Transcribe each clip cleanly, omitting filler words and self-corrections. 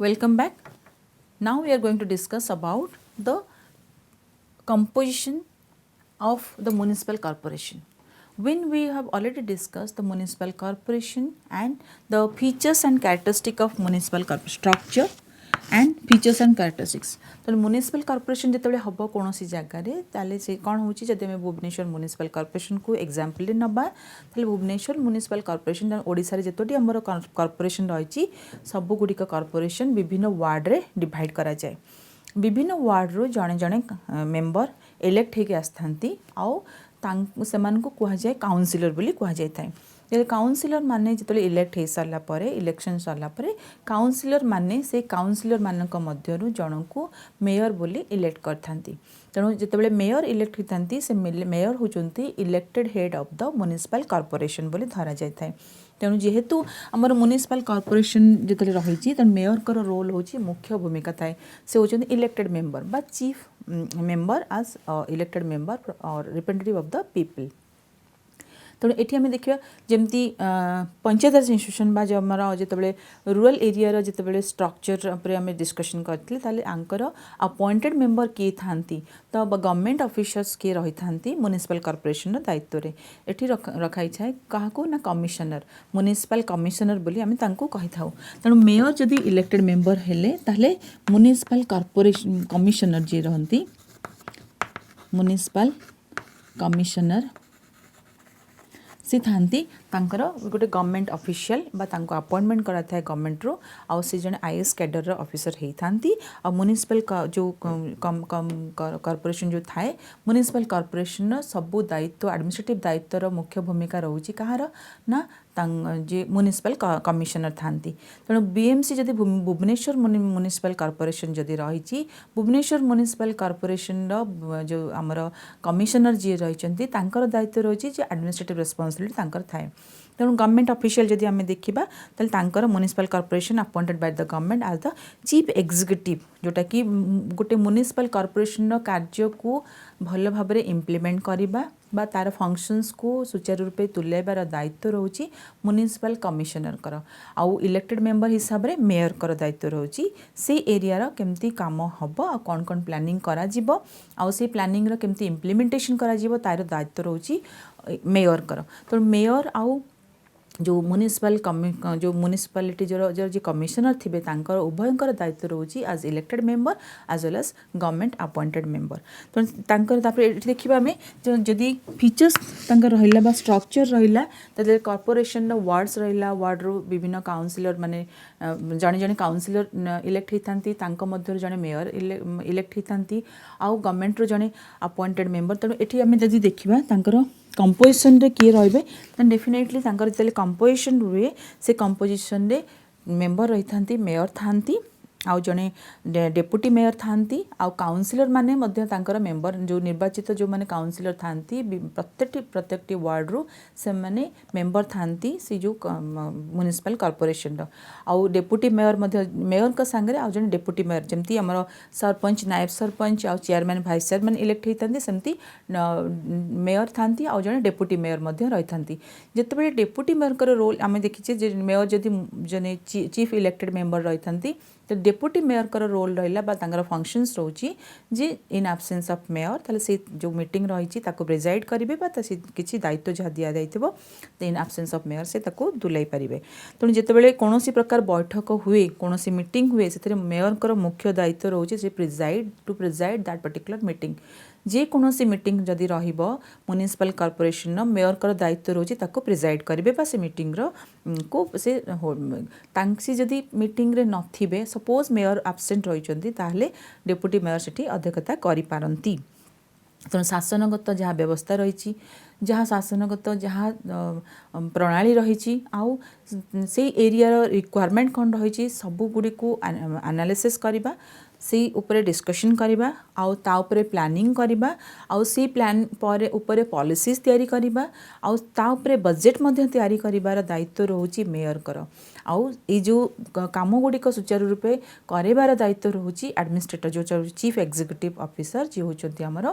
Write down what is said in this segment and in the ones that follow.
Welcome back. Now we are going to discuss about the composition of the municipal corporation. When we have already discussed the municipal corporation and the features and characteristic of municipal structure and features and characteristics. तो municipal corporation जिते हम कौन सी जगार ताले से कौन हो जब आम भुवनेश्वर municipal corporation को example नवा ताले भुवनेश्वर municipal corporation ओडिशा रे जतोटी हमर corporation रही सबुगुड़िक corporation विभिन्न वार्ड रे डिवाइड करा जाए विभिन्न वार्ड रो जड़े जड़े मेंबर इलेक्ट होकर आसथांती आउ सेमान को कह जाए काउंसिलर बोली कह जाए जब काउंसिलर माने जिते इलेक्ट हो सारा पर इलेक्शन सारा पर काउंसिलर माने से काउंसिलर मानक मध्यरु जन को मेयर बोली इलेक्ट करथांती तेणु जिते मेयर इलेक्ट होता से मेयर होचंती elected head of the municipal corporation बोली धरा जाए तेणु जेहेतु आमर म्युनिसिपल कॉर्पोरेशन जिते रही मेयर कर रोल हूँ मुख्य भूमिका थाए से होचंती इलेक्टेड मेंबर बा चीफ मेंबर आज इलेक्टेड मेंबर और रिप्रेजेंटेटिव ऑफ द पीपल तेणु ये आम देखा जमती पंचायत राज इंस्टीट्यूशन बा जो आमर जिते रूरल एरिया जिते स्ट्रक्चर पर आम डिस्कसन करते आंकर अपॉइंटेड मेंबर किए था तो गवर्नमेंट ऑफिसर्स किए रही था म्युनिसिपल कॉर्पोरेशन दायित्व रे एठी रखाई छाए क्या ना कमिशनर म्युनिसिपल कमिशनर बोली आम कही था तेणु मेयर जदि इलेक्टेड मेंबर हेले ताहले म्युनिसिपल कॉर्पोरेशन कमिशनर जी रहती म्युनिसिपल कमिशनर सी थांती गोटे गवर्नमेंट ऑफिशियल बा तांको अपॉइंटमेंट करा था गवर्नमेंट रो आउ से जने आईएएस कैडर रो ऑफिसर हेई थांती आ म्युनिसिपल जो कॉर्पोरेशन जो थाए म्युनिसिपल कॉर्पोरेशन रो सबु दायित्व एडमिनिस्ट्रेटिव दायित्व रो मुख्य भूमिका रहउची कहार ना जे म्युनिसिपल कमिशनर थांती तेणु बीएमसी जदि भुवनेश्वर म्युनिसिपल कॉर्पोरेशन जदि रही भुवनेश्वर म्युनिसिपल कॉर्पोरेशन जो आमर कमिशनर जी रही दायित्व रही एडमिनिस्ट्रेटिव रेस्पॉन्सिबिलिटी तांकर थाए तेणु गवर्नमेंट ऑफिशियल जदि आम देखा तांकर municipal corporation appointed by the government as the chief executive जोटा कि गोटे म्युनिसिपल कॉर्पोरेशन कार्य को भल भाव में इम्प्लीमेंट करवा बा तार फंक्शंस को सुचारू रूपे तुलाइबार दायित्व रोची म्युनिसिपल कमिशनर कर आउ इलेक्टेड मेंबर हिसाब से मेयर कर दायित्व रोची से एरिया केमती काम हम आ कौन कौन प्लानिंग करा जिवो आउ से प्लानिंग रो केमती इम्प्लीमेंटेशन करा जिवो तार दायित्व रोची मेयर कर तो मेयर आउ जो म्युनिसिपल जो म्युनिसिपालिटी जो कमिशनर थे उभयंकर दायित्व रोची as elected member as well as government appointed member तो देखा आम जदि फीचर्स रहा बा स्ट्रक्चर रहा कॉर्पोरेशन वार्ड्स रहा वार्ड रो विभिन्न काउंसिलर माने जड़े जड़े काउंसिलर इलेक्ट होता जड़े मेयर इलेक्ट होता आउ गवर्नमेंट रो जड़े अपॉइंटेड मेंबर तेणु ये आम जब देखा कंपोजिशन रे किए रही डेफिनेटली जो कंपोजिशन हुए से कंपोजिशन रे मेंबर रही था मेयर थांती आउ जड़े डेपुटी मेयर थांती आउ काउंसिलर माने मध्य तांकर मेंबर जो निर्वाचित जो माने काउंसिलर थांती प्रत्येक वार्ड रू से माने मेंबर थांती सी जो म्युनिसिपल कॉर्पोरेशन रो आउ डेपुटी मेयर मध्य मेयर का सांगरे आउ जड़े डेपुटी मेयर जमती हमर सरपंच नायब सरपंच आउ चेयरमैन भाइस चेयरमैन इलेक्ट होता सेमती मेयर थांती आउ जड़े डेपुटी मेयर मध्य रही थांती जिते डेपुटी मेयर का रोल आम देखीचे मेयर जदि जने चीफ इलेक्टेड मेंबर रही थांती तो डेपुटी मेयर कर रोल रहा फंक्शंस रोची जे इन एब्सेंस ऑफ मेयर ताले से जो मीटिंग रही प्रिजाइड करेंगे किसी दायित्व जहाँ दि जाइए तो इन एब्सेंस ऑफ मेयर से दुलाई पारे तेणु जिते कौन प्रकार बैठक हुए कौन मीटिंग हुए से मेयर कर मुख्य दायित्व रोचे से प्रिजाइड दैट पर्टिकुलर मीटिंग जेकोसी मीटिंग जदि म्युनिसिपल कॉर्पोरेशन मेयर कर दायित्व रोचे प्रिजाइड करेंगे से मीटिंग को से जदि मीटिंग रे नथिबे सपोज मेयर एब्सेंट रही ताहले डेपुटी मेयर सेठी अध्यक्षता करिपारंती तेणु शासनगत जहाँ व्यवस्था रही जहाँ शासनगत जहाँ प्रणाली रही आउ से एरिया रिक्वायरमेंट कौन रही सबुगुड़ी को एनालिसिस करवा से उपरे डिस्कशन करवा आउ ता उपरे प्लानिंग करवा आउ से प्लान पर उपरे पॉलिसीज तैयारी करवा आउ ता उपरे बजेट मध्य तैयारी करिवार दायित्व रोची मेयर कर आउ ये जो काम गुड़िक सुचारू रूपे करार दायित्व रोची एडमिनिस्ट्रेटर जो चीफ एग्जीक्यूटिव ऑफिसर जी होचंती हमर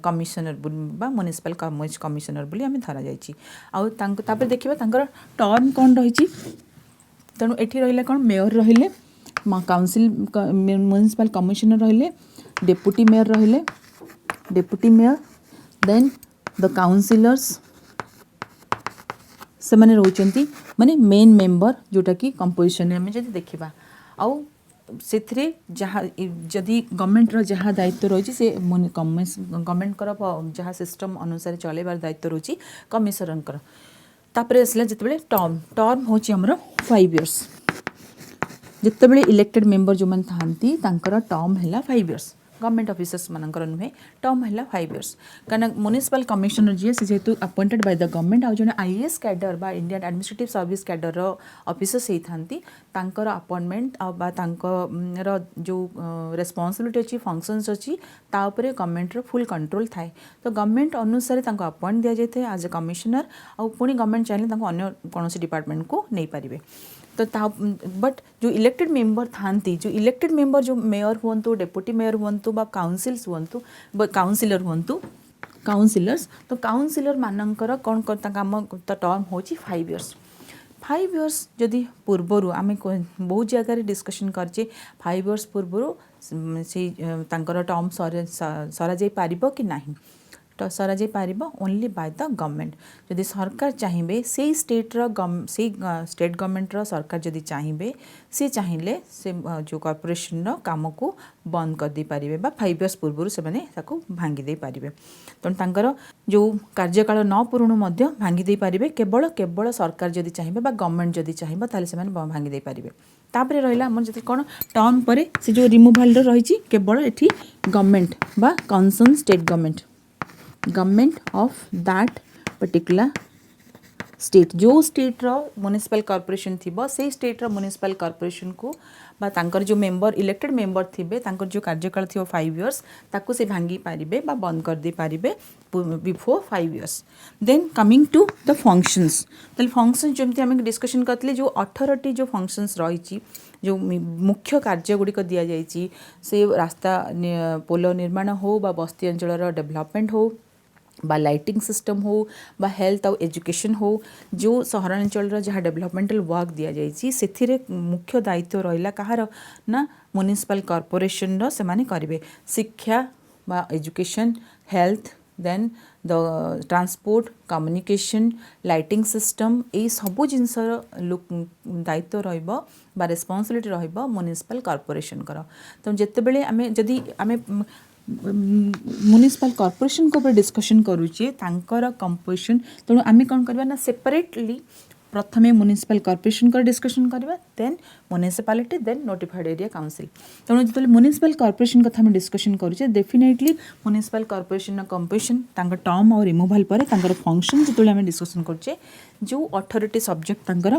कमिशनर बा म्युनिसिपल कमिशनर बोली आम धरा जाइए आउ तापर देखिबा तांकर टर्म कौन रही तेणु एठी रहिला कौन मेयर रहिले काउंसिल म्युनिसिपल कमिशनर रहिले, डेप्यूटी मेयर रहिले, deputy mayor, then the councillors से मैंने रोचंती माने मेन मेंबर जोटा कि कंपोजिशन में जब देखा आउ से जहाँ जदि गवर्नमेंट रो जहाँ दायित्व रही से गवर्नमेंट कर जहाँ सिस्टम अनुसार चलेबार दायित्व रही कमिशनर तापर आसला जिते टर्म टर्म हूँ आमर 5 इयर्स जितेबले इलेक्टेड मेंबर जो मैंने थांती तांकर टर्म है 5 इयर्स गवर्नमेंट ऑफिसर्स मानकर नुहे टर्म है 5 इयर्स कहीं म्युनिसिपल कमिशनर जी से जेहेतु अपॉइंटेड बाय द गवर्नमेंट आ जो आईएएस कैडर बा Indian administrative service cadre officers होती तांकर अपॉइंटमेंट आ जो रेस्पॉन्सिबिलिटी अच्छी फंक्शंस अच्छी तापर गवर्नमेंट फुल कंट्रोल थाए तो गवर्नमेंट अनुसार अपॉइंट दि जाए एज ए कमिशनर आ पुणी गवर्नमेंट चाहिए अन्य कौन डिपार्टमेंट को नहीं पारे तो बट जो इलेक्टेड मेंबर थांती जो इलेक्टेड मेंबर जो मेयर हुंतु डेप्यूटी मेयर हुंतु बा काउंसिल्स हुंतु काउंसिलर हुंतु काउंसिलर्स तो काउंसिलर मानकर कौन करता काम तो टर्म होची 5 इयर्स 5 इयर्स जदि पूर्वर आम बहुत जगह डिस्कशन करचे 5 इयर्स पूर्वर से टर्म सरा जाई पारिबो कि नहीं तो सरा जाई पारिबो ओनली बाय द गवर्नमेंट जदि सरकार चाहिए से स्टेट्र से स्टेट गवर्नमेंटर सरकार जदि चाहिए सी चाहिए से जो कॉर्पोरेशन काम को बंद कर दे पारिबे बा 5 इयर्स पूर्व से माने ताको भांगी दे पारिबे तो तांकर जो कार्यकाल न पूर्ण मध्य भांगी दे पारिबे केवल केवल सरकार जदि चाहिए बा गवर्नमेंट जदि चाहिए ताले से माने भांगी दे पारिबे तापरे रहिला हमर जति कोन टर्म परे से जो रिमूवल रही केवल एठी गवर्नमेंट बा concern state government of that particular state जो स्टेट रो म्युनिसिपल कॉर्पोरेशन थिबो से स्टेट रो म्युनिसिपल कॉर्पोरेशन को बा तांकर जो मेंबर इलेक्टेड मेंबर थिबे तांकर जो कार्यकाल थिबो 5 इयर्स ताको से भांगी पारिबे बा बंद कर दे पारिबे before 5 years then coming to the functions तले फंक्शन जेमति हम डिस्कशन करतले जो 18 जो फंक्शंस रही जो मुख्य कार्य गुड़िक दि जाइए से रास्ता पोल निर्माण हो बा बस्ती अंचल डेवलपमेंट हो बा लाइटिंग सिस्टम हो बा हेल्थ और एजुकेशन हो जो सहरांचल जहाँ डेवलपमेंटल वर्क दि जाइए से मुख्य दायित्व रहा कहार ना म्युनिसिपल कॉर्पोरेशन से माने करेंगे शिक्षा बा education health then the transport communication lighting system ये सबू जिनस दायित्व रहिबो बा रेस्पॉन्सिबिलिटी रहिबो म्युनिसिपल कॉर्पोरेशन कर तो जितेबले आमे जदि आमे म्युनिसिपल कॉर्पोरेशन को डिस्कशन करुचे तांकर कंपोजिशन तेणु आम कौन करवा ना सेपरेटली प्रथमे म्युनिसिपल कॉर्पोरेशन कर डिस्कशन करवा then municipality then notified area council तेणु जो म्युनिसिपल कॉर्पोरेशन कथा हम डिस्कशन करुचे डेफिनेटली म्युनिसिपल कॉर्पोरेशन कंपोजिशन तांकर टर्म और रिमूवल पर तांकर फंक्शन जो आम डिस्कशन करुचे जो 18 सब्जेक्ट तांकर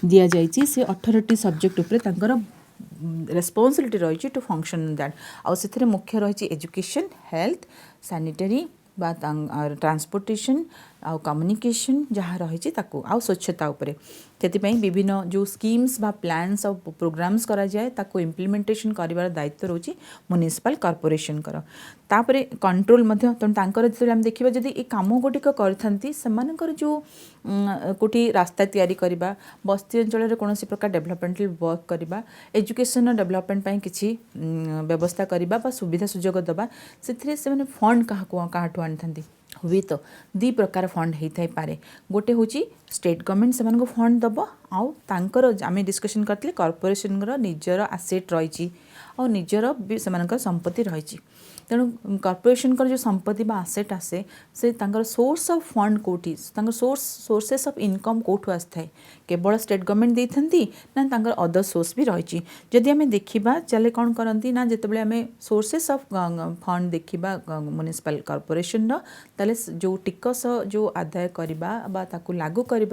दि जाइए से 18 सब्जेक्ट उपरे तांकर रेस्पॉन्सिबिलिटी रही टू फंक्शन दैट आउ से मुख्य रही एजुकेशन हेल्थ सैनिटरी बा ट्रांसपोर्टेशन आउ कम्युनिकेशन जहाँ रही आउ स्वच्छता उपरे से विभिन्न जो स्कीम्स बा प्लान्स और प्रोग्राम्स करा जाए ताको इम्प्लीमेंटेशन करिवार दायित्व रोची म्युनिसिपल कॉर्पोरेशन कर तापरे कंट्रोल मध्य तांकर जो आम देखा जदि ये कम गुटिक करथांती सेमानकर जो कोठी रास्ता तैयारी करबा बस्ती अंचल कौन प्रकार डेवलपमेंटल वर्क करबा एजुकेशन डेवलपमेंट पई किछि व्यवस्था करबा बा सुविधा सुजोग दबा से माने फंड काहाठू आनी हुए तो 2 प्रकार फंड होता है पारे गोटे हूँ स्टेट गवर्नमेंट से फंड दब आउ तांकर आम डिस्कशन करते कॉर्पोरेशन निजर आसेट रही और निजर से संपत्ति रही तेणु कॉर्पोरेशन जो संपत्ति बा आसेट आसे से सोर्स ऑफ फंड कोठी सोर्सेस ऑफ इनकम कोठू आए केवल स्टेट गवर्नमेंट देती ना अदर सोर्स भी रही जदि आम देखा चले कौन करती ना जितेबाला आम सोर्सेस ऑफ फंड देखा म्युनिसिपल कॉर्पोरेशन ताले जो टिकस जो आदाय करवा लागू कर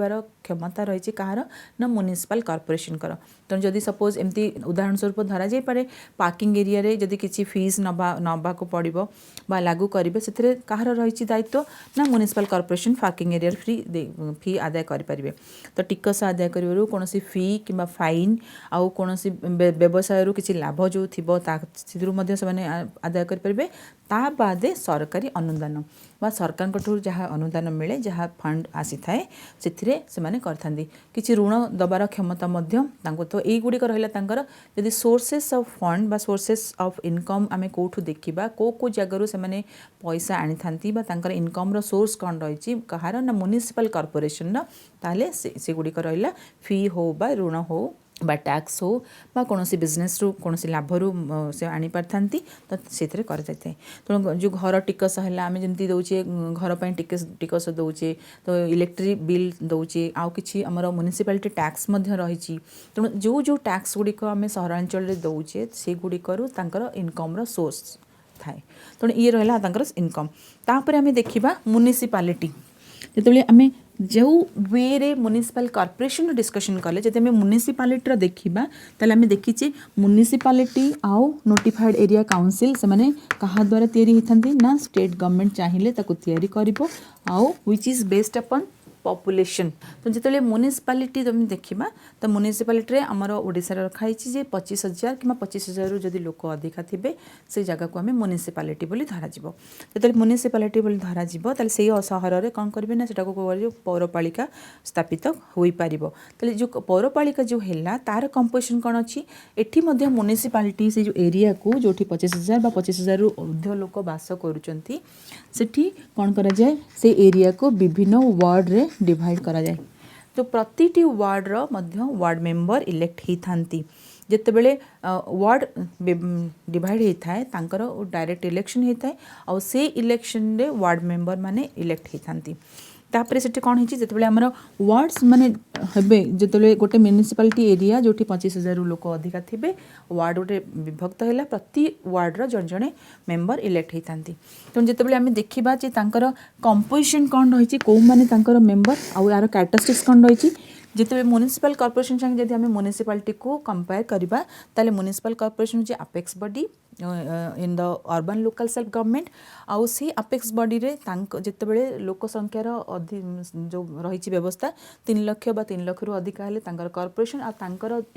क्षमता रही कहार ना म्युनिसिपल कॉर्पोरेशन कर तेणु जदि सपोज एमती उदाहरण स्वरूप धरा जाई पारे पार्किंग एरिया रे जदि किसी फीस नबा को पड़ो बा लागू करेंगे से कहार रही दायित्व ना म्युनिसिपल कॉर्पोरेशन पार्किंग एरिया फी आदाय करें तो टिकस आदाय कर कौन फी कि फाइन आउ कौन व्यवसाय किसी लाभ जो थी से आदाय करेंगे ता बादे सरकारी अनुदान बा सरकार ठूँ जहाँ अनुदान मिले जहाँ फंड आसी थाए से माने करथांती किछि ऋण दबार क्षमता मध्य तांको तो एई गुडी रहला तांकर यदि सोर्सेस ऑफ फंड बा सोर्सेस ऑफ इनकम आमे कोठु देखिबा को जगह से माने पैसा आनी थांती बा तांकर इनकम रो सोर्स कोन रहिछि कहार ना म्युनिसिपल कॉर्पोरेशन ना ताले से गुडी रहला फी हो बा ऋण हो बा टैक्स हो बा कौनसी बिजनेस रु कौनसी लाभ रु से आनी पारथांती तो से कर जाए तेणु जो घर टिकस है आम जमी दौचे घर पर टिकस दौचे तो इलेक्ट्रिक बिल दौचे आउ कि आमर म्युनिसिपालिटी टैक्स रही तेणु जो जो टैक्स गुड़िक आम सहरांचल दौचे से गुड़िकर इनकम रो सोर्स थाए तेणु ये रहा इनकम तापर आम देखा म्युनिसिपालिटी जो आम जो वे रे म्युनिसिपल कॉर्पोरेशन डिस्कशन कले जब आम म्युनिसिपालिटी देखा ताले आम देखीचे म्युनिसिपालिटी आउ नोटिफाइड एरिया काउंसिल से माने कहा द्वारा तैयारी होती ना स्टेट गवर्नमेंट चाहिए तैयारी करिवो आउ which is based upon population तो जिते म्युनिसिपालिटी तुम देखा तो म्युनिसिपालिटी आमर ओडिशा रखाई जे 25,000 कि 25,000 रु जदि लोक अधिका थे से जगह को आम म्युनिसिपालिटी बोली धरा जिवो जो म्युनिसिपालिटी बोली धरा जिवो ताले से सहर में कौन करेंगे ना सेटा को पौरपालिका स्थापित हो पारिबो ताले जो पौरपालिका जो है तार कंपोजिशन कौन अच्छी एठी मध्य म्युनिसिपालिटी से जो एरिया को जो 25,000 बा 25,000 रु ऊर्ध्व लोक बास करुचंती सेठी कौन करा जाए से एरिया को विभिन्न वार्ड रे डिवाइड करा जाए तो प्रति वार्ड रो मध्य वार्ड मेंबर इलेक्ट ही थांती जितेबले वार्ड डिवाइड होता है तांकर डायरेक्ट इलेक्शन होता है और से इलेक्शन रे वार्ड मेंबर माने इलेक्ट ही थांती तापर से कौन होती जितेबाला आमर वार्ड्स माने हे जो गोटे म्युनिसिपालिटी एरिया जो 25,000 लोक अधिका थे वार्ड गोटे विभक्त है प्रति वार्ड जन जड़े मेंबर इलेक्ट होता तेणु जितेबाला आम देखा कंपोजिशन कौन रही कौ माने मेंबर आउ यार कैरेक्टरिस्टिक्स कौन रही जिते म्युनिसिपल कॉर्पोरेशन संगे जब आम म्युनिसिपालिटी को कंपेयर करवा ताले म्युनिसिपल कॉर्पोरेशन हूँ apex body in the urban local self government आउ से अपेक्स बॉडी रे जितेबले लोक संख्यार जो रही व्यवस्था 3 लाख बा 3 लाख रु अधिका हेले कॉर्पोरेशन आ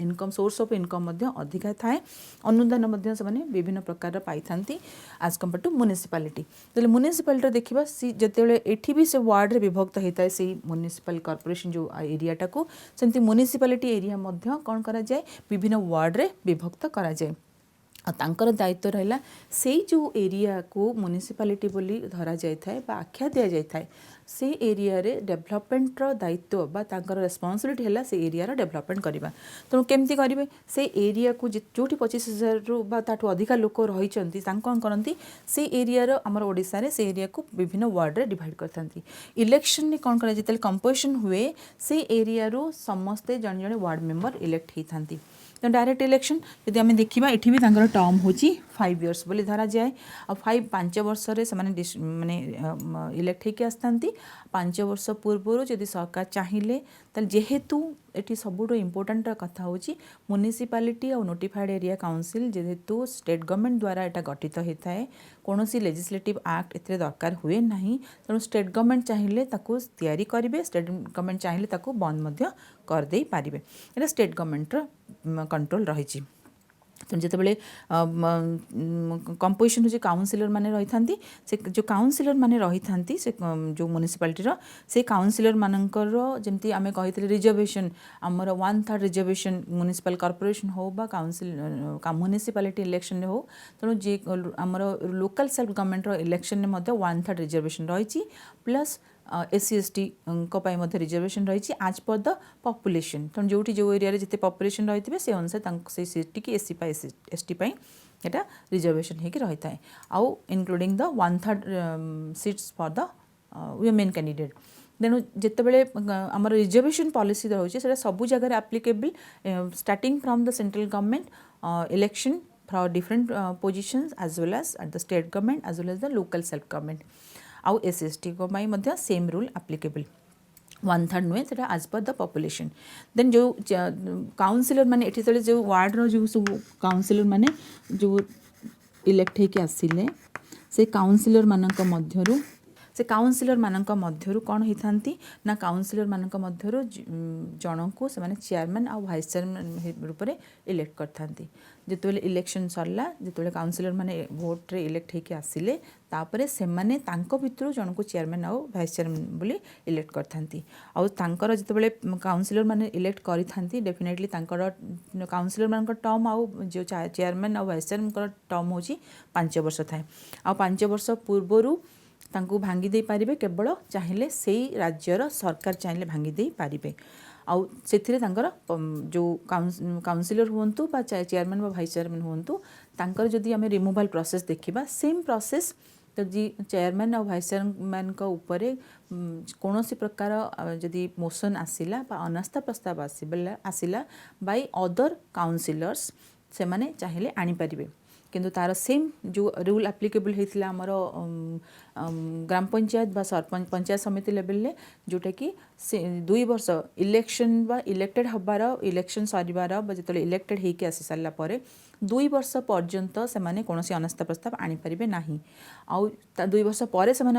इनकम सोर्स ऑफ इनकम अधिका थाए अनुदान से विभिन्न प्रकार पाई थांती आज कंपेयर टू म्युनिसिपालिटी तो म्युनिसिपालिटी देखा सी जिते एठी भी से वार्ड रे विभक्त होता है से म्युनिसिपल कॉर्पोरेशन जो एरियाटा को सेमती म्युनिसिपालिटी एरिया मध्य कौन करा जाए विभिन्न वार्ड रे विभक्त करा जाए तांकर दायित्व रहा से जो एरिया को म्युनिसिपालिटी बोली धरा जाए आख्या दि जाए से एरिया रे डेवलपमेंट रो दायित्व बा तांकर रेस्पॉन्सिबिलिटी है से एरिया रो डेवलपमेंट करवा तेणु केमती करेंगे से एरिया को जो 25,000 रु बा ताठू अधिका लोक रही कौन करती से एरिया रो हमर ओडिशा रे से एरिया को विभिन्न वार्ड रे डिवाइड करथांती इलेक्शन ने कौन करा जिते कंपोजिशन हुए से एरिया रो समस्ते जन जन वार्ड मेंबर इलेक्ट ही थांती तो डायरेक्ट इलेक्शन यदि आम देखा ये भी टर्म हो 5 इयर्स बोली धरा जाए आ 5 वर्ष से माने इलेक्ट होकर आसती 5 वर्ष पूर्व जदि सरकार चाहिए जेहेतु ये सबुठ इम्पोर्टाट कथा हूँ म्युनिसिपालिटी और नोटिफाइड एरिया काउंसिल जेहेतु स्टेट गवर्नमेंट द्वारा यहाँ गठित होता है कौन सी लेजिस्लेटिव एक्ट ए दरकार हुए ना तेणु स्टेट गवर्नमेंट चाहिए तैयारी करेंगे स्टेट गवर्नमेंट चाहिए बंद करदे पारे यहाँ स्टेट गवर्नमेंटर कंट्रोल रही जितेबले कंपोजिशन हूँ काउंसिलर माने रही था से जो काउंसिलर माने रही था से जो म्युनिसिपालिटीर से काउंसिलर मानकर जमती आम कही रिजर्वेशन आमर 1/3 रिजर्वेशन म्युनिसिपल कॉर्पोरेशन हो बा काउंसिल म्युनिसिपालिटी इलेक्शन हो तेणु जे आमर लोकल सेल्फ गवर्नमेंट इलेक्शन में 1/3 रिजर्वेशन रही प्लस SC ST रिजर्वेशन रही आज पर द पॉपुलेशन तेणु जो जो एरिया जिते पॉपुलेशन रही है से अनुसार से सीट की SC ST यहाँ रिजर्वेशन होकर रही है आउ including the 1/3 seats for the women candidate तेणु जितेबले आमर रिजर्वेशन पॉलिसी रोचे से सब जगह applicable starting from the central government election for different positions as well as at the state government as well as the local self government आउ SC ST को same rule applicable 1/3 नुहे से आज पर द पॉपुलेशन देन जो councillor माने एठी तले जो वार्ड रो जो सब काउंसिलर माने जो इलेक्ट होके आसिले से काउंसिलर मानक मध्यरु से काउंसिलर मानक मध्यरु कौन होती ना काउंसिलर मानक मध्यरु जन को से चेयरमैन आ वाइस चेयरमैन रूप में इलेक्ट करथांती जितेबाला इलेक्शन सरला जितेबाला काउंसिलर माने भोट रे इलेक्ट होकर आसिले तापरे सेमाने तांको भितरु जन को चेयरमैन आ वाइस चेयरमैन बोली इलेक्ट करथांती आ तांकर जितेबाला काउंसिलर माने इलेक्ट करिथांती डेफिनेटली तांकर काउंसिलर मानक टर्म आ जो चेयरमैन आ वाइस चेयरमैन टर्म होची 5 वर्ष थाए आ 5 वर्ष पूर्वरु तांको भांगी दे पारिबे केवल चाहिले सेई राज्यर सरकार चाहिले भांगी दे पारिबे आउ से जो काउंसिलर हुंतु बा चेयरमैन बा वाइस चेयरमैन हुंतु तांकर जदि आमे रिमूवल प्रोसेस देखिबा सेम प्रोसेस तो जी चेयरमैन और वाइस चेयरमैन को ऊपर कौन सी प्रकार जदि मोशन आसिला बा अनास्था प्रस्ताव आसिला बाय अदर काउंसिलर्स से माने चाहिले आनी पारिबे किंतु तार सेम जो रूल एप्लिकेबल होता आमर ग्राम पंचायत बा सरपंच पंचायत समिति लेवल ले जोटा कि 2 वर्ष इलेक्शन बा इलेक्टेड हबार इलेक्शन सरिबार बा जिते इलेक्टेड होकर आसी सारा पर 2 वर्ष पर्यंत से माने कौन अनास्था प्रस्ताव आनी पारिबे नाही आउ 2 वर्ष पर से माने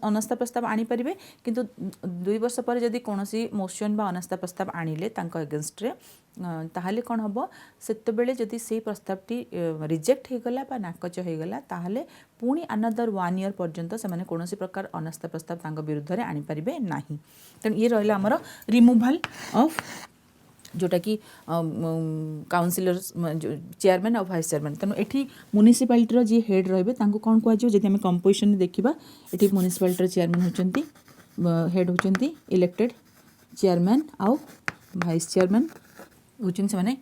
अनास्था प्रस्ताव आनी पारिबे किंतु 2 वर्ष पर जदि कौन मोशन बा अनास्था प्रस्ताव आनिले तांको अगेंस्ट रे ताहले कौन हम सेते बेले जदि से प्रस्तावटी रिजेक्ट हो गला बा नाकच हो गला ताहले पुणी अनदर 1 ईयर पर्यंत से माने कौन प्रकार अनास्था प्रस्ताव तांको विरुद्ध रे आनी पारिबे नाही तेणु ये रहा आमर रिमूवल ऑफ जोटा कि काउंसिलर चेयरमैन और वाइस चेयरमैन तेणु एठी म्युनिसिपालिटी जी हेड रहिबे तांको कौन कह जदि आम कंपोजिशन देखिबा एठी म्युनिसिपालिटी चेयरमैन होचंती हेड होचंती इलेक्टेड चेयरमैन आउ वाइस चेयरमैन होचन से माने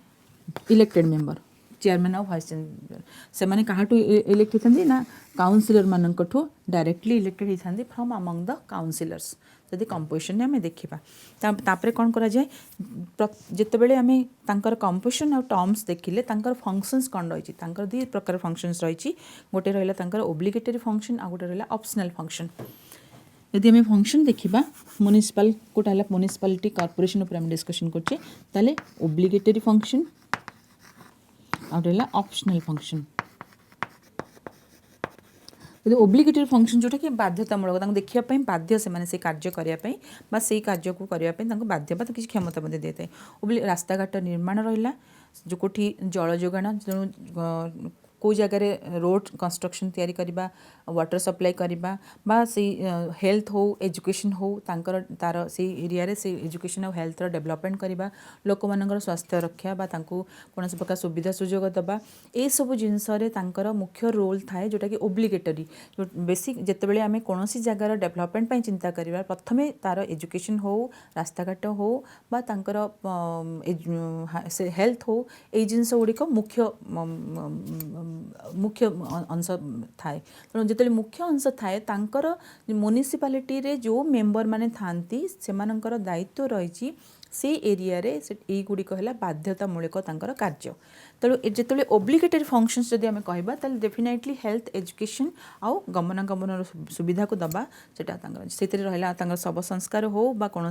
इलेक्टेड मेंबर चेयरमैन और वाइस चेयरमैन से माने काहाटू इलेक्ट होथांती ना काउंसिलर मानकठू डायरेक्टली इलेक्टेड होथांती फ्रॉम अमंग द काउंसिलर्स जदि कंपोजिशन आम देखा तापरे कौन करा जाए जितेबाला आम तांकर कंपोजिशन और टर्म्स देखिले तांकर फंक्शंस कौन रही तांकर 2 प्रकार फंक्शंस रही गोटे रहा तांकर ओब्लिगेटरी फंक्शन आ गोटे रहा ऑप्शनल फंक्शन यदि आम फंक्शन देखा म्युनिसिपल कोटा है म्युनिसिपालिटी कॉर्पोरेशन उपर आम डिस्कशन करछे ताले ओब्लिगेटरी फंक्शन आ रहा ऑप्शनल फंक्शन यदि ओब्लिगेटरी फंक्शन जोटा कि बाध्यतामूलक देखापी बाध्य से कार्य करने से कार्य को करने बाध्य किसी क्षमता दे था रास्ता घाट निर्माण रहा जो कोठी जल जोगाण तेणु को जगार रोड कंस्ट्रक्शन तैयारी करवा वाटर सप्लाई करवा बा से हेल्थ हो एजुकेशन हो तार से एरिया से एजुकेशन और हेल्थ डेवलपमेंट करवा लोक मानकर स्वास्थ्य रक्षा बा तांको कौन प्रकार सुविधा सुजोग दबा ए सब जिनस मुख्य रोल थाए जोटा कि ओब्लिगेटरी बेसिक जितेबाला आम कौन जगार डेवलपमेंट चिंता करवा प्रथमे तार एजुकेशन हो रास्ता घाट हो बा तांकर हेल्थ हो ये जिनस गुड़िक मुख्य मुख्य अंश थाए तेणु जो मुख्य अंश थाए तांकर म्युनिसिपालिटी रे जो मेंबर माने थांती सेमानंकर दायित्व रही से एरिया रे ये गुड़िक है बाध्यतामूलक तांकर कार्य तेणु जिते ओब्लिगेटरी फंक्शंस जदि आम कहबा ताले डेफिनेटली हेल्थ एजुकेशन आउ गमनागमन सुविधा को दबा से रहा शव संस्कार हो बा कौन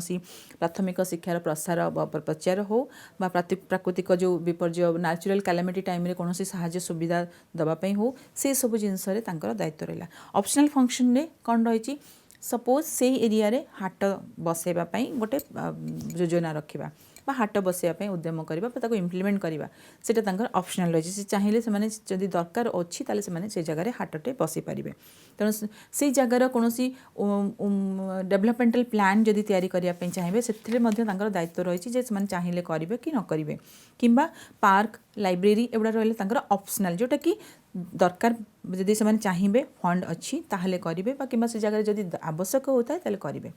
प्राथमिक शिक्षार प्रसार प्रचार हो बा प्राकृतिक जो विपर्य नेचुरल कैलामिटी टाइम रे कौन साहाय्य सुविधा दवापाई हो से सब जिनस दायित्व रहा ऑप्शनल फंक्शन रे कौन रही सपोज से एरिया रे हाट बसैवाई गोटे योजना रखा बा हाट बसैवाई उद्यम करवा इम्प्लीमेंट करवा सेटा तांकर ऑप्शनल रही से चाहिए से दरकार अच्छी ताले से जगह हाटटे बसई पारे तेणु से जगार कौन डेवलपमेंटल प्लान जदि तैयारी करने चाहिए से दायित्व रही है चाहिए करेंगे कि न करेंगे किंबा पार्क लाइब्रेरी एगुड़ा रहा ऑप्शनल जोटा कि दरकार जदि से चाहिए फंड अच्छी ताहले करेंगे कि से जगह जदि आवश्यक होता है करेंगे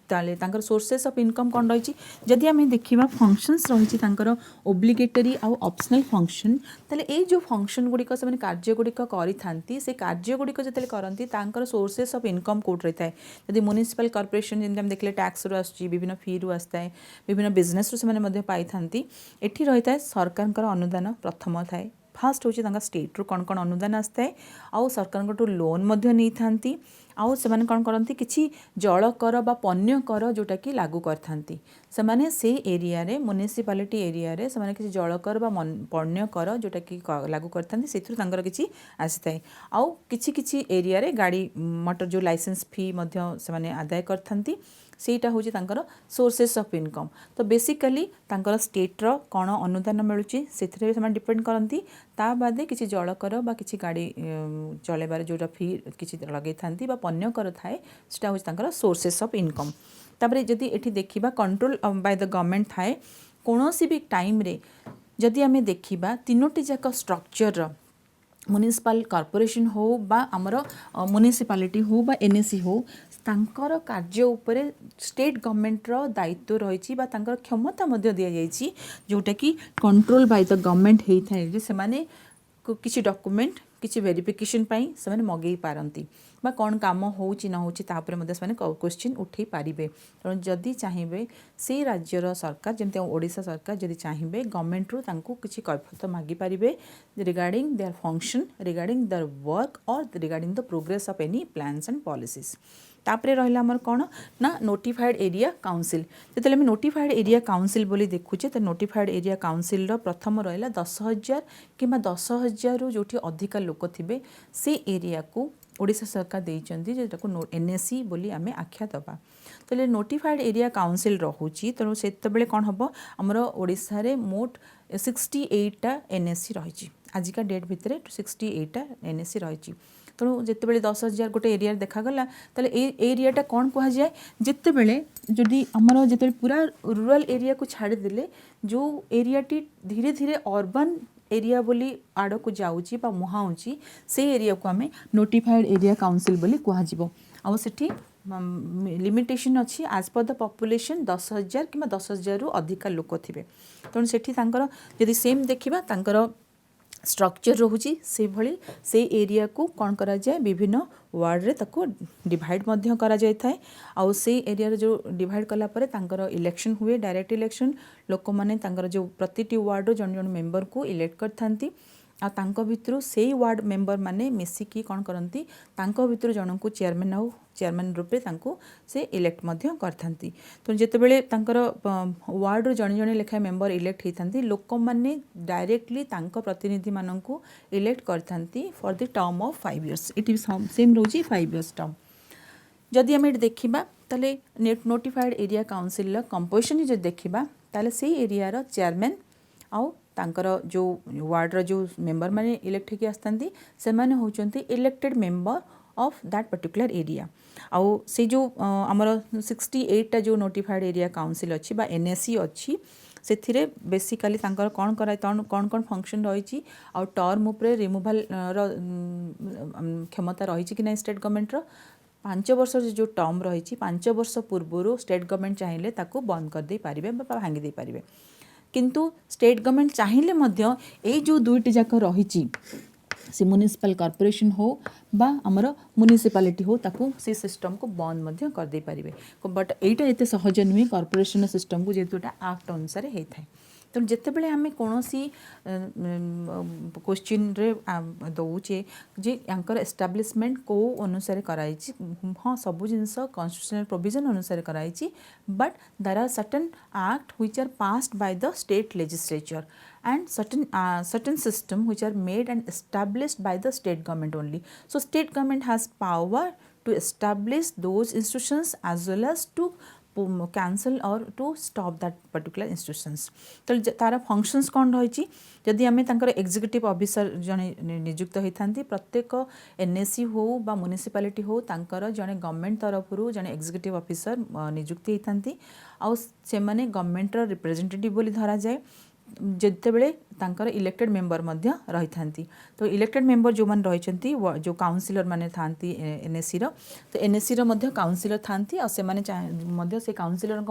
ताले सोर्सेस ऑफ इनकम कौन रही जदि आम देखा फंक्शंस रही ओब्लिगेटरी आउ ऑप्शनल फंक्शन ताले ए जो फंक्शन गुड़िक से कार्य गुड़िक करी से कार्य गुड़िक जो करती सोर्सेस ऑफ इनकम कौट रही है जदि म्युनिसिपल कॉर्पोरेशन जमी आम देखले टैक्स रू आसुची विभिन्न फी रू आसता है विभिन्न बिजनेस रू पाई एठी रही है सरकार अनुदान प्रथम थाए फास्ट हूँ स्टेट रू कौन कौन अनुदान आसता है आउ सरकार लोन नहीं था आउ से कौन करती किसी जल कर बा पण्य कर जोटा कि लागू करथांती से से एरिया रे म्युनिसिपालिटी एरिया रे से किसी जल कर बा पण्य कर जोटा कि लागू करथांती से किसी आसी थाए आउ किछि किछि एरिया रे गाड़ी मोटर जो लाइसेंस फी मध्य से आदाय करथांती सेटा हूँ तांकर सोर्सेस ऑफ इनकम तो बेसिकली तांकर स्टेट्र कौन अनुदान मिलूँ से डिपेंड करती ता बादे किसी जल कर बा किसी गाड़ी चलेबार जोटा फी किसी लगे था पण्य कर थाए सेटा हूँ तांकर सोर्सेस ऑफ इनकम तापरे जदि एठी देखिबा कंट्रोल बाय द गवर्नमेंट थाए कौनसी भी टाइम रे जदि आमे देखिबा तीनोटी जाक स्ट्रक्चर म्युनिसिपल कॉर्पोरेशन हो बा आमर म्युनिसिपालिटी हो बा एनएसी हो तांकर कार्य उपरे स्टेट गवर्नमेंट रो दायित्व रही बा तांकर क्षमता मध्य दिया जायछि जोटा कि कंट्रोल बाय द गवर्नमेंट हेई थाए जे सेमाने किसी डॉक्यूमेंट किसी वेरिफिकेशन पाई से मगई पारती बा कौन काम होउछि न होउछि तापर मध्य से क्वेश्चन उठे पारिबे तेणु जदि चाहिए से राज्यर सरकार जमती ओडिशा सरकार जदि चाहिए गवर्नमेंट रू तांको किसी कैफियत मागी पारिबे regarding their function regarding their work और regarding the progress of any plans and policies तापरे रहिला हमर कौन ना नोटिफाइड एरिया काउंसिल जेतेले हम नोटिफाइड एरिया काउंसिल बोली देखुचे तो नोटिफाइड एरिया काउंसिल रो प्रथम रहिला 10,000 किंबा 10,000 रु जोठी अधिका लोक थिबे से एरिया को ओडिशा सरकार देइचंदी जेटाको एनएसी बोली आमे आख्या दबा तो नोटिफाइड एरिया काउंसिल रहुची तेणु सेतबेले कौन हम आमर ओडिशा रे मोट 68टा एनएसी रही आजिका डेट भितर 68टा एनएसी रही तेणु जितेबाला 10,000 गोटे एरिया देखागला ताले एरियाटा कौन कह जाए जितेबाला जदि आमर जो पूरा रूरल एरिया को छाड़देले जो एरियाटी धीरे धीरे अर्बन एरिया बोली आड़ को जाऊँगी मुहाऊँगी से एरिया को आम नोटिफाइड एरिया काउंसिल बोली कहुब आउ सेठी लिमिटेशन अच्छी आज पर द पॉपुलेशन 10,000 कि 10,000 रु अधिका लोक थे तेणु सेठी जदि सेम देखा तांकर स्ट्रक्चर रोची से भली से एरिया को कौन करा जाए विभिन्न वार्ड रे ताको डिवाइड मध्य करा जाय थाए आउ से एरिया रे जो डिवाइड कला परे तांकर इलेक्शन हुए डायरेक्ट इलेक्शन लोक माने तांकर जो प्रतिटी वार्ड रो जन जन मेंबर को इलेक्ट करथांती आ तांको भितरु से वार्ड मेंबर माने मिसिकी कौन करती तांको भितरु जन को चेयरमैन आउ चेयरमैन रूपे तांको से इलेक्ट मध्य करथांती तो जेतेबेले तांकर वार्ड रो जन जन लेखा मेंबर इलेक्ट होइथांती लोक माने डायरेक्टली तांको प्रतिनिधि माननकु इलेक्ट करथांती for the term of 5 years it is same रोजी 5 इयर्स टर्म जदि आम देखा ताले नोटिफाइड एरिया काउंसिल कंपोजिशन जब देखा ताले से एरिया रो चेयरमैन आउ तांकर जो वार्ड रो जो मेंबर माने इलेक्ट होकर आसतांती से माने होचंती elected member of that particular area आउ से जो आमर 68टा जो नोटिफाइड एरिया काउंसिल अच्छी बा एनएसी अच्छी से बेसिकाली तांकर कौन करा कौन कौन फंक्शन रही आउ टर्म उपरे रिमूवाल क्षमता रही कि ना स्टेट गवर्नमेंट रो 5 वर्ष जो टर्म रही 5 वर्ष पूर्व स्टेट गवर्नमेंट चाहिए ताको बंद कर दे पारिबे बा भांगी दे पारिबे किंतु स्टेट गवर्नमेंट चाहिए मध्य ए जो दुईटी जाक रही से म्युनिसिपल कॉर्पोरेशन हो बा आमर म्युनिसिपालिटी हो ताको से सिस्टम को बंद मध्य कर दे पारिबे बट एटा एते सहज नुहे कॉर्पोरेशन सिस्टम को जेतु एक्ट अनुसार होता है तेणु जितेबाला आम कौन क्वेश्चन रे दौचे जे यांकर एस्टाब्लिशमेंट को अनुसार कराई हाँ सब जिनस कॉन्स्टिट्यूशनल प्रोविजन अनुसार कराई but there are certain act which are passed by the state legislature and certain system which are made and established by the state government only. So state government has power to establish those institutions as well as to cancel or to stop that particular institutions. तो तार functions कौन रही जदि आम तांकर executive officer जने नियुक्त होती प्रत्येक एनएसी हो बा म्युनिसिपालिटी हो तांकर जने गवर्नमेंट तरफ जने एग्जीक्यूटिव ऑफिसर नियुक्ति होती आउ से माने गवर्नमेंट रिप्रेजेंटेटिव बोली धरा जाए जितेबले तांकर इलेक्टेड मेंबर मध्य रही थांती तो इलेक्टेड मेंबर जो मान रही जो काउंसिलर माने थांती एनएसी रो तो एनएसी रो मध्य काउंसिलर थांती और से माने मध्य से काउंसिलर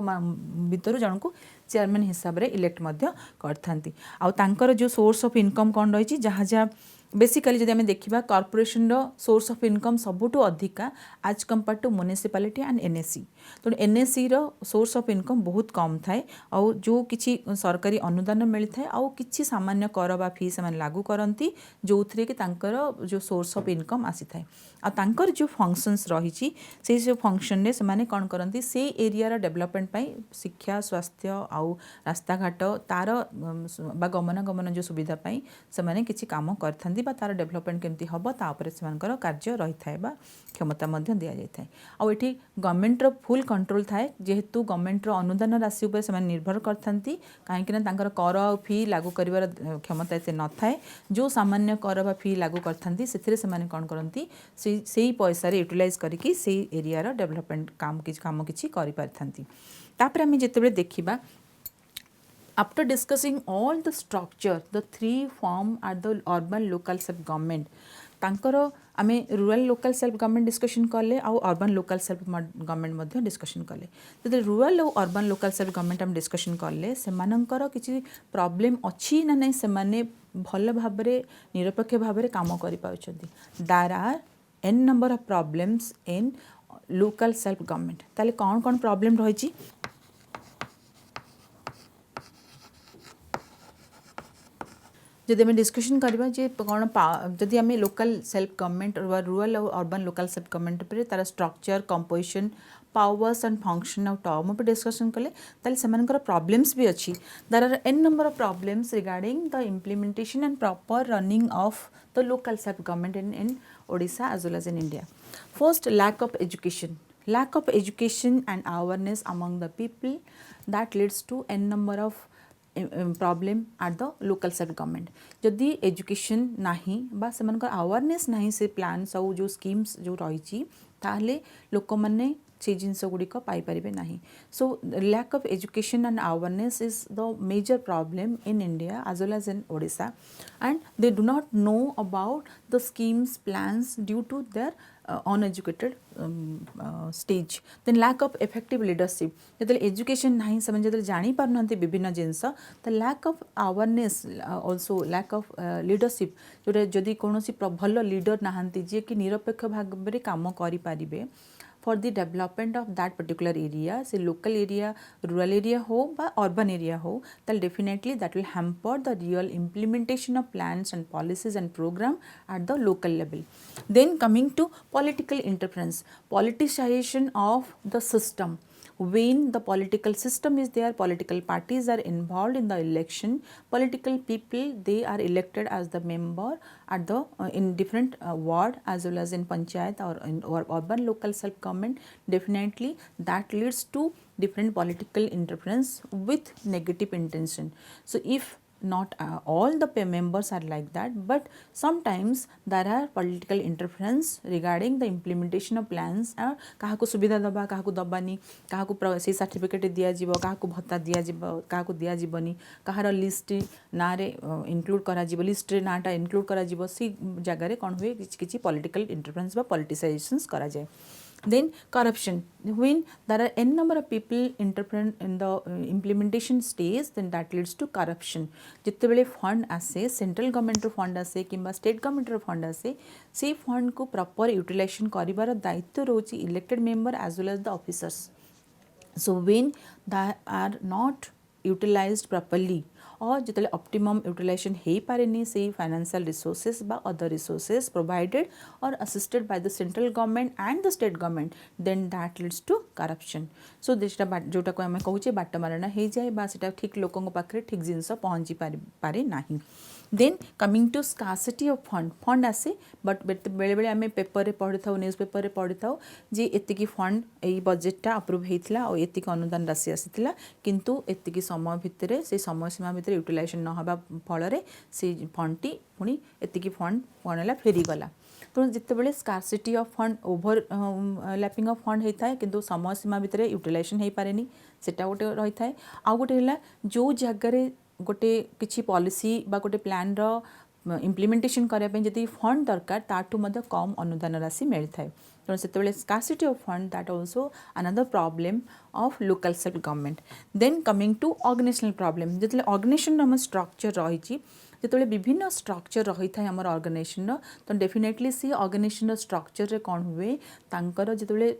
भितर जन को चेयरमैन हिसाब रे इलेक्ट मध्य करथांती आ तांकर जो सोर्स ऑफ इनकम कौन रही जहाँ जहाँ बेसिकली जब आम देखा कॉर्पोरेशन सोर्स ऑफ इनकम सबुठू अधिका as compare to municipality and NSC. तो एनएससी रो सोर्स ऑफ इनकम बहुत कम थाए आउ जो किसी सरकारी अनुदान मिलता है आउ किसी सामान्य कर बा फी से लागू करती जो थे कि जो सोर्स ऑफ इनकम आसी थाए आ तांकर जो फंक्शंस रही से जो फंक्शन ने से कौन करती से एरिया डेवलपमेंट पाई शिक्षा स्वास्थ्य आउ रास्ता घाट तार बा गमनागमन जो सुविधा पाई से माने किसी काम करथांती बा तार डेवलपमेंट केमती हम तापर से कार्य रही थाए बा क्षमता दि जाए आउ एठी गवर्नमेंट रो फुल कंट्रोल थाए जेहेतु गवर्नमेंट रो अनुदान राशि उपर से निर्भर करथांती कहीं तांकर कर आ फी लागू कर क्षमता एते न थाए जो सामान्य कर बा फी लागू करथांती से कौन करती से पैसा यूटिलाइज करके से एरिया रो डेवलपमेंट काम किसी करि पारथांती। तापर आम जितेबाला देखा after discussing all the structure the three form are the urban local self government तांकर आमे rural local self government discussion कले आउ अर्बन लोकल सेल्फ गवर्नमेंट मध्य डिस्कशन कले जब रूरल और अर्बन लोकल सेल्फ गवर्नमेंट आम डिस्कशन कले सेमानंकर किसी प्रॉब्लम अच्छी ना नहीं से माने भल भाव निरपेक्ष भाव काम कर पाउछंती there are N number of problems in local self government ताले कौन कौन प्रॉब्लम रही जदि आम डिस्कसन करवा जे कौन जदि आम लोकल सेल्फ गवर्नमेंट रूरल और अर्बन लोकल सेल्फ गवर्नमेंट पर तार structure composition powers and function of term पर डिस्कसन कले ताले सेमानकर प्रॉब्लम्स भी अच्छी there are N number of problems regarding the implementation and proper running of the local self government in Odisha as well as in India. First lack of education and awareness among the people that leads to n number of problem at the local self government जदि education नाही बा सेमानकर awareness नाही से plan सब जो schemes जो रही ताहले लोक माने से जिनस गुड़िक पाइपर ना। So lack of education and awareness is the major problem in India as well as in Odisha and they do not know about the schemes plans due to their uneducated stage. Then lack of effective leadership जब education नहीं से जो जानी पारना विभिन्न जिनस तो lack of awareness also lack of leadership जोटा जदि कौन भल लीडर नहांती जी कि निरपेक्ष भाव में काम करें for the development of that particular area से local area rural area हो बा urban area हो then definitely that will hamper the real implementation of plans and policies and program at the local level. Then coming to political interference, politicization of the system. When the political system is there, political parties are involved in the election, political people they are elected as the member at the in different ward as well as in panchayat or in or urban local self government. Definitely that leads to different political interference with negative intention. So if not all the members are like that, but sometimes there are political interference regarding the implementation of plans और काहाको सुविधा दबा काहाको दबानी काहाको से certificate दिया जीवो काहाको भत्ता दिया जीवो काहाको दिया जीवनी कहार लिस्ट ना रे इंक्लूड करा जीवो लिस्ट रे नाटा इंक्लूड करा जीवो सी जगह रे कोन हुए किछि पॉलिटिकल इंटरफेरेंस बा पॉलिटिसाइजेशंस करा जाए। Then corruption, when there are n number of people interfering in the implementation stage, then that leads to corruption. जिते बेले फंड आसे सेंट्रल गवर्नमेंट रो फंड आसे किंबा स्टेट गवर्नमेंट रो फंड आसे से फंड को प्रॉपर यूटिलाइजेशन करिवार दायित्व रोची elected member as well as the officers. So when they are not utilized properly और जो ऑप्टिमम यूटिलाइजेशन हो पारे से फाइनेंशियल रिसोर्सेज बा अदर रिसोर्सेज प्रोवाइडेड और assisted by the central government and the state government then that leads to corruption. So जोटा को आम कहूचे बाट मारणा हो जाए बा सेटा ठीक लोकों पाखे ठीक जिनस पहुँची पारे नाही. Then coming to scarcity of fund आसे बट बेले बेले आम पेपर रे पढ़ी था न्यूज पेपर रे पढ़ी था जे एतिकी फंड यही बजेटा अप्रूव होता और एतिकी अनुदान राशि आसीथिला किंतु एतिकी समय भितर से समय सीमा भितर यूटिलाइजेशन न होबा फल से फंडटी पुणी एतिकी फंड कौन है फेरीगला. तो जितेबाला scarcity of fund overlapping of fund होता है किंतु समय सीमा भितर यूटिलाइजेशन हो पारे सेटा गोटे रही है. आउ गोटे है जो जगार गोटे किसी पॉलिसी बा गोटे प्लान रो इम्प्लीमेंटेशन करने जदि फंड दरकार ताठू मध्य कम अनुदान राशि मिलता है. तो से scarcity of fund that also another problem of local self government. Then coming to organisational problem जिते ऑर्गेनाइजेशन स्ट्रक्चर रही जो विभिन्न स्ट्रक्चर रही था आम ऑर्गेनाइजेशन तो डेफिनेटली सी ऑर्गेनाइजेशन स्ट्रक्चर रे कौन हुए तांकर जिते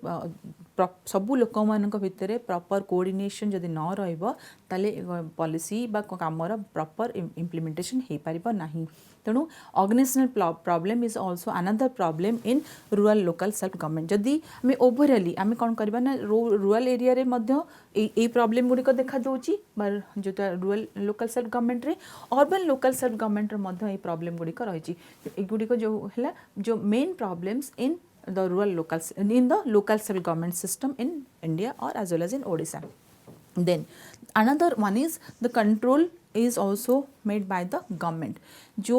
सबू लोक मान भितर प्रॉपर कोऑर्डिनेशन जदि न रहिबो ताले पॉलिसी बा कामर प्रॉपर इम्प्लीमेंटेशन हो पारिबो नाही तेणु organisational problem is also another problem in rural local self government जदि आम ओवरऑली आम कौन करबा ना रूरल एरिया रे मध्य ए प्रॉब्लम गुड़िक देखा दूची जो रूरल लोकल सेल्फ गवर्नमेंट रे अर्बन लोकल सेल्फ गवर्नमेंट रे मध्य ए प्रॉब्लम गुड़िक रही गुड़िक जो है जो main problems in the rural local in the local self government system in India or as well as in Odisha. Then another one is the control is also made by the government. जो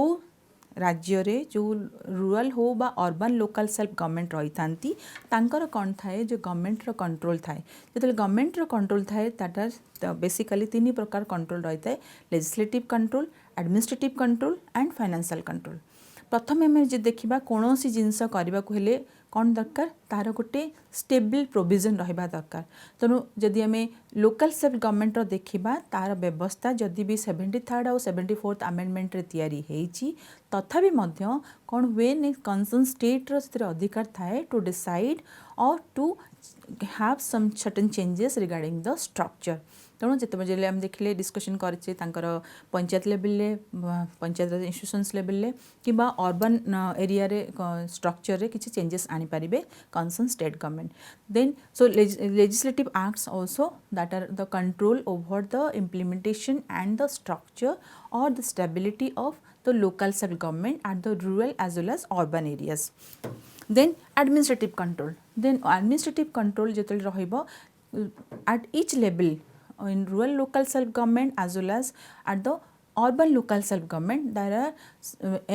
राज्य रे जो rural हो बा urban local self government रही थांती तांकर कौन थाए जो गवर्नमेंट रो कंट्रोल थाए जो गवर्नमेंट रो कंट्रोल थाए ताटा बेसिकली तीन प्रकार कंट्रोल रही थाए legislative control administrative control and financial control प्रथम आम जो देखा कौन सी जिनस करने को हेले कौन दरकार तार गोटे स्टेबल प्रोविजन रहा दरकार तेणु जदि आम लोकल सेल्फ गवर्नमेंट देखा तार व्यवस्था जदि भी 73rd और 74th अमेंडमेंट रे तैयारी होईची तथापि मध्य कौन हुए ने कंसर्न स्टेट रो अधिकार थाए टू डिसाइड और to have some certain changes regarding the structure तेणु जिते आम देखिले डिस्कशन करे panchayat level panchayat institutions level कि अर्बन एरिया रे स्ट्रक्चर रे किसी चेंजेस आनी पारिबे concern state government then so legislative acts also that are the control over the implementation and the structure और the stability of the local self government at the rural as well as urban areas then administrative control जो रहिबो at each level in rural local self government as well as at the urban local self government there are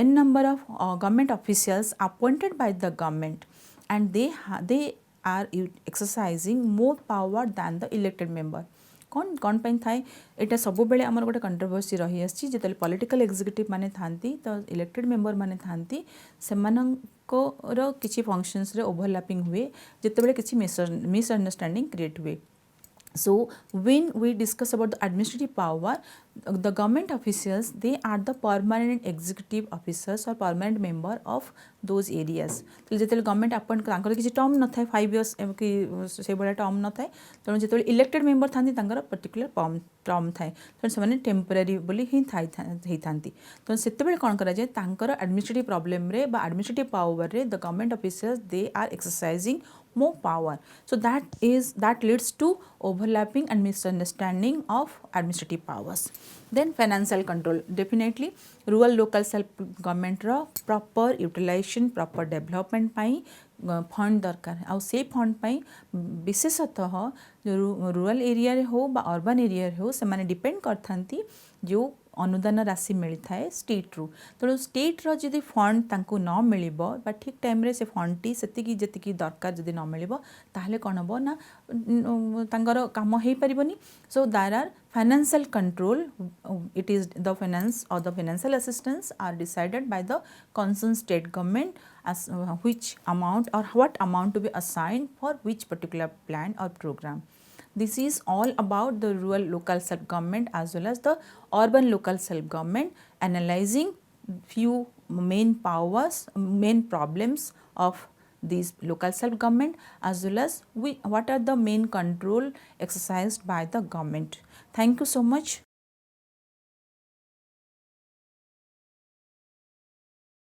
n number of government officials appointed by the government and they are exercising more power than the elected member कौन कौन पाई थाए एटा सब बेले आमर गोटे controversy रही आसी जिते पॉलिटिकल एग्जीक्यूटिव माने थांती तो इलेक्टेड मेंबर माने थांती सेमानंकर किछि फंक्शंस रे ओवरलैपिंग हुए जिते बेले किछि मिसअंडरस्टैंडिंग क्रिएट हुए. So when we discuss about the administrative power, the government officials, they are the permanent executive officers or permanent member of those areas. तो जिते गवर्नमेंट अपॉइंट तांकर किसी टर्म न थाए 5 years कि से बड़ा टर्म न थाए तेणु जिते इलेक्टेड मेंबर थांती तांकर पर्टिकुलर टर्म थाए तेणु से टेम्पररी बोली ही थांती तेणु से कौन करा जाए तांकर एडमिनिस्ट्रेटिव प्रॉब्लम रे बा एडमिनिस्ट्रेटिव पावर रे the government officers they are exercising more power. So that leads to overlapping and misunderstanding of administrative powers. Then financial control. Definitely rural local self government रा proper utilization proper development पाई fund दरकार आउ से fund पाई विशेषतः जो rural area रे हो बा urban area रे हो से माने डिपेंड करथांती जो अनुदान राशि मिलता है स्टेट रू तेणु स्टेट रो जदि फंड तांको न मिलिबो बा ठीक टाइम रे से फंड टी सेतिकी जतिकी दरकार जदि न मिलिबो ताहले कोन हबो ना तांगर काम हेई परिबोनी. So there are financial control, it is the finance or the financial assistance are decided by the concerned state government as which amount or what amount to be assigned for which particular plan or program. This is all about the rural local self government as well as the urban local self government, analyzing few main powers, main problems of these local self government as well as what are the main control exercised by the government. Thank you so much.